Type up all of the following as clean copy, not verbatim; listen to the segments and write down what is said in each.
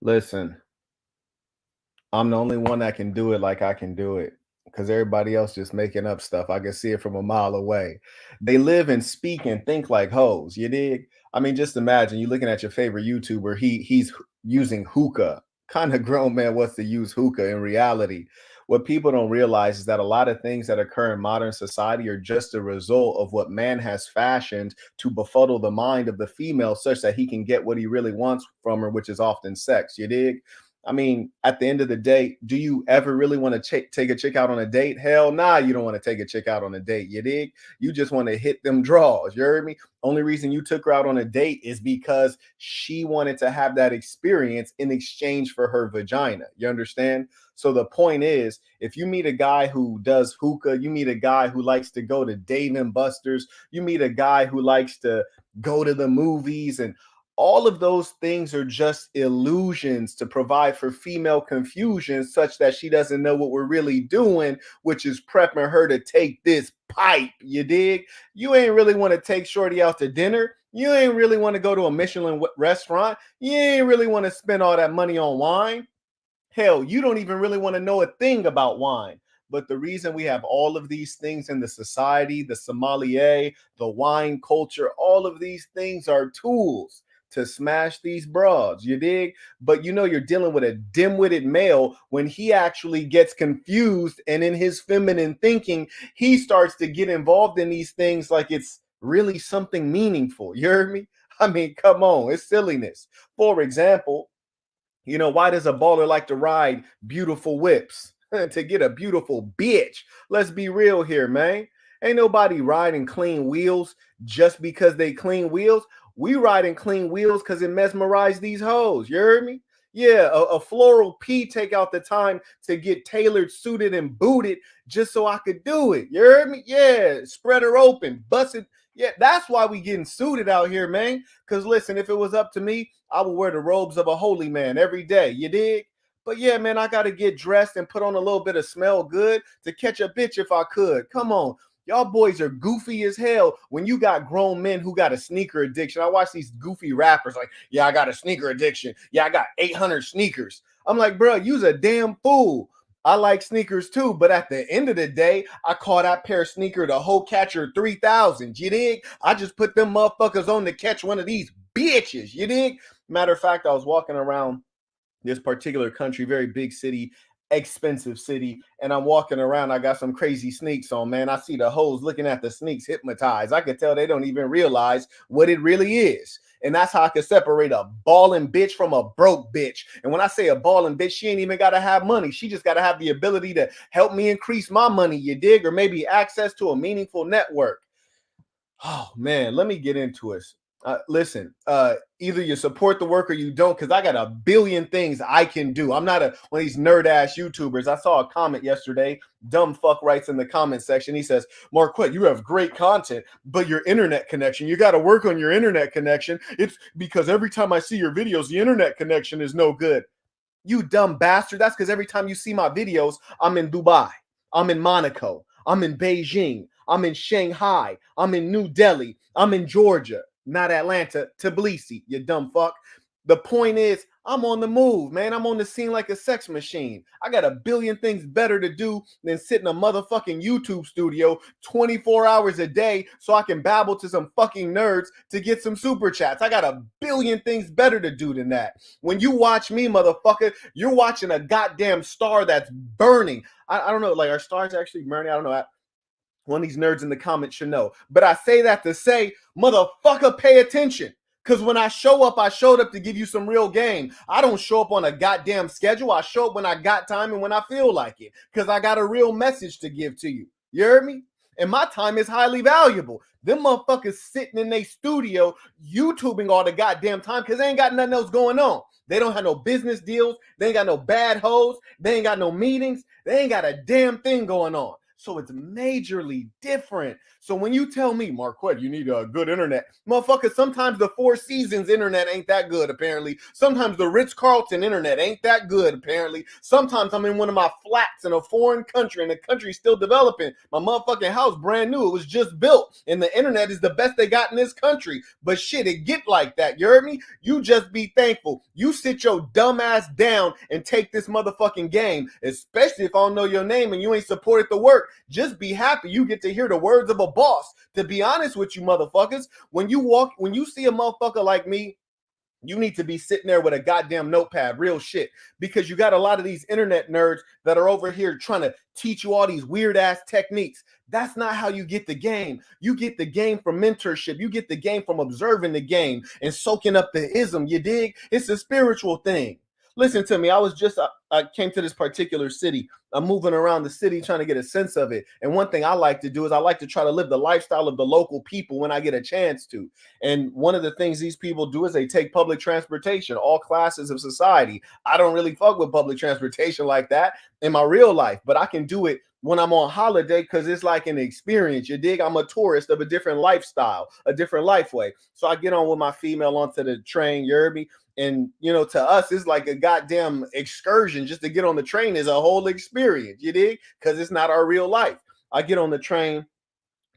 Listen, I'm the only one that can do it like I can do it because everybody else just making up stuff. I can see it from a mile away. They live and speak and think like hoes. You dig? I mean, just imagine you looking at your favorite YouTuber. He's using hookah. Kind of grown man wants to use hookah in reality. What people don't realize is that a lot of things that occur in modern society are just a result of what man has fashioned to befuddle the mind of the female such that he can get what he really wants from her, which is often sex. You dig? I mean, at the end of the day, do you ever really want to take a chick out on a date? Hell nah, you don't want to take a chick out on a date. You dig? You just want to hit them draws. You heard me? Only reason you took her out on a date is because she wanted to have that experience in exchange for her vagina. You understand? So the point is, if you meet a guy who does hookah, you meet a guy who likes to go to Dave and Buster's, you meet a guy who likes to go to the movies and all of those things are just illusions to provide for female confusion such that she doesn't know what we're really doing, which is prepping her to take this pipe. You dig? You ain't really want to take shorty out to dinner. You ain't really want to go to a Michelin restaurant. You ain't really want to spend all that money on wine. Hell, you don't even really want to know a thing about wine. But the reason we have all of these things in the society, the sommelier, the wine culture, all of these things are tools to smash these broads. You dig? But you know, you're dealing with a dim-witted male when he actually gets confused and in his feminine thinking, he starts to get involved in these things like it's really something meaningful. You heard me? I mean, come on, it's silliness. For example, you know, why does a baller like to ride beautiful whips? To get a beautiful bitch. Let's be real here, man. Ain't nobody riding clean wheels just because they clean wheels. We riding clean wheels because it mesmerized these hoes. You heard me? Yeah, a floral P take out the time to get tailored, suited, and booted just so I could do it. You heard me? Yeah, spread her open, bust it. Yeah, that's why we getting suited out here, man. Because listen, if it was up to me, I would wear the robes of a holy man every day. You dig? But yeah, man, I got to get dressed and put on a little bit of smell good to catch a bitch if I could. Come on. Y'all boys are goofy as hell when you got grown men who got a sneaker addiction. I watch these goofy rappers like, yeah, I got a sneaker addiction. Yeah, I got 800 sneakers. I'm like, bro, you's a damn fool. I like sneakers too, but at the end of the day, I call that pair of sneaker the Hoe Catcher 3000. You dig? I just put them motherfuckers on to catch one of these bitches. You dig? Matter of fact, I was walking around this particular country, very big city, expensive city, and I'm walking around. I got some crazy sneaks on, man. I see the hoes looking at the sneaks hypnotized. I could tell they don't even realize what it really is. And that's how I could separate a balling bitch from a broke bitch. And when I say a balling bitch, she ain't even got to have money. She just got to have the ability to help me increase my money, you dig? Or maybe access to a meaningful network. Oh man, let me get into it. Listen, either you support the work or you don't, because I got a billion things I can do. I'm not one of these nerd ass YouTubers. I saw a comment yesterday. Dumb fuck writes in the comment section. He says, Marquette, you have great content, but your internet connection, you got to work on your internet connection. It's because every time I see your videos, the internet connection is no good. You dumb bastard. That's because every time you see my videos, I'm in Dubai, I'm in Monaco, I'm in Beijing, I'm in Shanghai, I'm in New Delhi, I'm in Georgia, not Atlanta, Tbilisi, you dumb fuck. The point is, I'm on the move, man. I'm on the scene like a sex machine. I got a billion things better to do than sit in a motherfucking YouTube studio 24 hours a day so I can babble to some fucking nerds to get some super chats. I got a billion things better to do than that. When you watch me, motherfucker, you're watching a goddamn star that's burning. I don't know, like, are stars actually burning? I don't know. One of these nerds in the comments should know. But I say that to say, motherfucker, pay attention. Because when I show up, I showed up to give you some real game. I don't show up on a goddamn schedule. I show up when I got time and when I feel like it. Because I got a real message to give to you. You heard me? And my time is highly valuable. Them motherfuckers sitting in their studio, YouTubing all the goddamn time because they ain't got nothing else going on. They don't have no business deals. They ain't got no bad hoes. They ain't got no meetings. They ain't got a damn thing going on. So it's majorly different. So when you tell me, Marquette, you need a good internet, motherfucker, sometimes the Four Seasons internet ain't that good, apparently. Sometimes the Ritz-Carlton internet ain't that good, apparently. Sometimes I'm in one of my flats in a foreign country and the country's still developing. My motherfucking house brand new. It was just built. And the internet is the best they got in this country. But shit, it get like that. You heard me? You just be thankful. You sit your dumb ass down and take this motherfucking game, especially if I don't know your name and you ain't supported the work. Just be happy you get to hear the words of a boss. To be honest with you motherfuckers, when you see a motherfucker like me, you need to be sitting there with a goddamn notepad, real shit, because you got a lot of these internet nerds that are over here trying to teach you all these weird ass techniques. That's not how you get the game. You get the game from mentorship. You get the game from observing the game and soaking up the ism. You dig? It's a spiritual thing. Listen to me. I came to this particular city. I'm moving around the city trying to get a sense of it. And one thing I like to do is I like to try to live the lifestyle of the local people when I get a chance to. And one of the things these people do is they take public transportation, all classes of society. I don't really fuck with public transportation like that in my real life, but I can do it when I'm on holiday because it's like an experience. You dig? I'm a tourist of a different lifestyle, a different life way. So I get on with my female onto the train, you heard me? And to us, it's like a goddamn excursion. Just to get on the train is a whole experience, you dig? Because it's not our real life. I get on the train,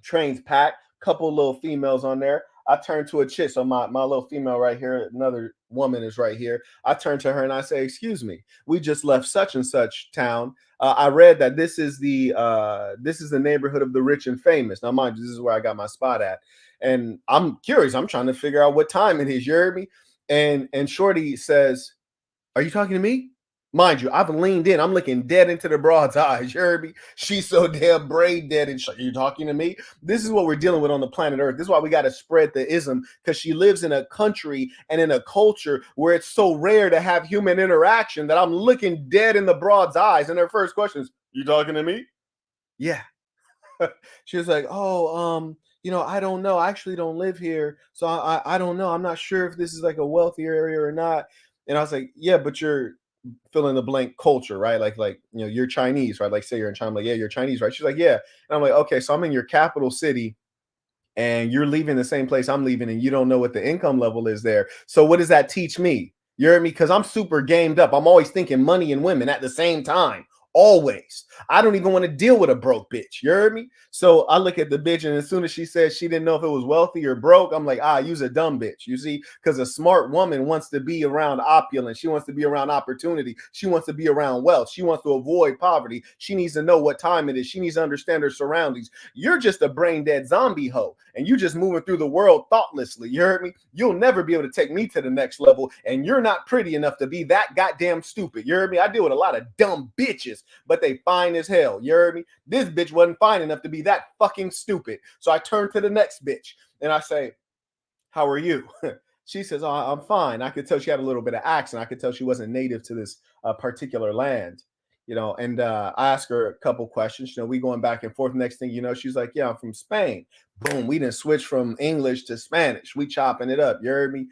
train's packed, couple little females on there. I turn to a chick, so my little female right here, another woman is right here. I turn to her and I say, "Excuse me, we just left such and such town. I read that this is the neighborhood of the rich and famous. Now, mind you, this is where I got my spot at, and I'm curious. I'm trying to figure out what time it is. You heard me?" And Shorty says, "Are you talking to me?" Mind you, I've leaned in. I'm looking dead into the broad's eyes. You heard me? She's so damn brain dead. And are you talking to me? This is what we're dealing with on the planet Earth. This is why we got to spread the ism, because she lives in a country and in a culture where it's so rare to have human interaction that I'm looking dead in the broad's eyes. And her first question is, "You talking to me?" Yeah. She was like, "Oh, I don't know. I actually don't live here, so I don't know. I'm not sure if this is like a wealthier area or not." And I was like, "Yeah, but you're fill in the blank culture, right? Like you're Chinese, right? Like say you're in China, I'm like, yeah, you're Chinese, right?" She's like, "Yeah." And I'm like, "Okay, so I'm in your capital city and you're leaving the same place I'm leaving, and you don't know what the income level is there. So what does that teach me?" You hear me? Because I'm super gamed up. I'm always thinking money and women at the same time. Always. I don't even want to deal with a broke bitch. You heard me? So I look at the bitch, and as soon as she said she didn't know if it was wealthy or broke, I'm like, use a dumb bitch. You see, because a smart woman wants to be around opulence. She wants to be around opportunity. She wants to be around wealth. She wants to avoid poverty. She needs to know what time it is. She needs to understand her surroundings. You're just a brain dead zombie hoe, and you just moving through the world thoughtlessly. You heard me? You'll never be able to take me to the next level, and you're not pretty enough to be that goddamn stupid. You heard me? I deal with a lot of dumb bitches, but they fine as hell. You heard me? This bitch wasn't fine enough to be that fucking stupid. So I turn to the next bitch and I say, "How are you?" She says, "Oh, I'm fine." I could tell she had a little bit of accent. I could tell she wasn't native to this particular land, and I asked her a couple questions. We going back and forth. Next thing you know, she's like, "Yeah, I'm from Spain." Boom, we didn't switch from English to Spanish. We chopping it up. You heard me?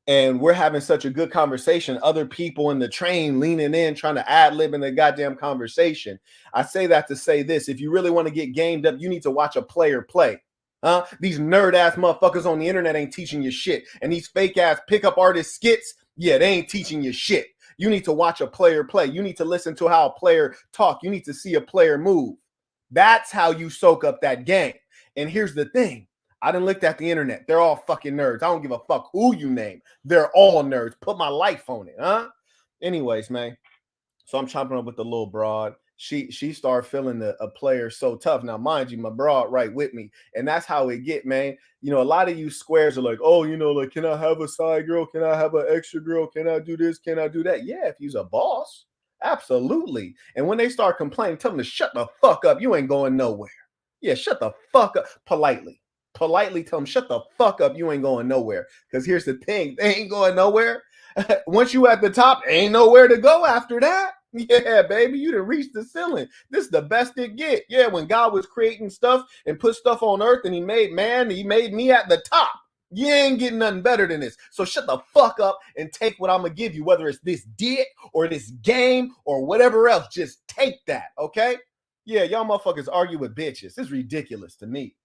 And we're having such a good conversation. Other people in the train leaning in, trying to ad lib in the goddamn conversation. I say that to say this: if you really want to get gamed up, you need to watch a player play. These nerd ass motherfuckers on the internet ain't teaching you shit. And these fake ass pickup artist skits, yeah, they ain't teaching you shit. You need to watch a player play. You need to listen to how a player talk. You need to see a player move. That's how you soak up that game. And here's the thing: I done looked at the internet. They're all fucking nerds. I don't give a fuck who you name. They're all nerds. Put my life on it, huh? Anyways, man. So I'm chopping up with the little broad. She started feeling a player so tough. Now, mind you, my broad right with me, and that's how it get, man. A lot of you squares are like, "Oh, like, can I have a side girl? Can I have an extra girl? Can I do this? Can I do that?" Yeah, if he's a boss, absolutely. And when they start complaining, tell them to shut the fuck up. You ain't going nowhere. Yeah, shut the fuck up politely. Politely tell them, shut the fuck up. You ain't going nowhere. Because here's the thing, they ain't going nowhere. Once you at the top, ain't nowhere to go after that. Yeah, baby, you done reached the ceiling. This is the best it get. Yeah, when God was creating stuff and put stuff on earth and he made man, he made me at the top. You ain't getting nothing better than this. So shut the fuck up and take what I'm going to give you, whether it's this dick or this game or whatever else. Just take that, okay? Yeah, y'all motherfuckers argue with bitches. It's ridiculous to me.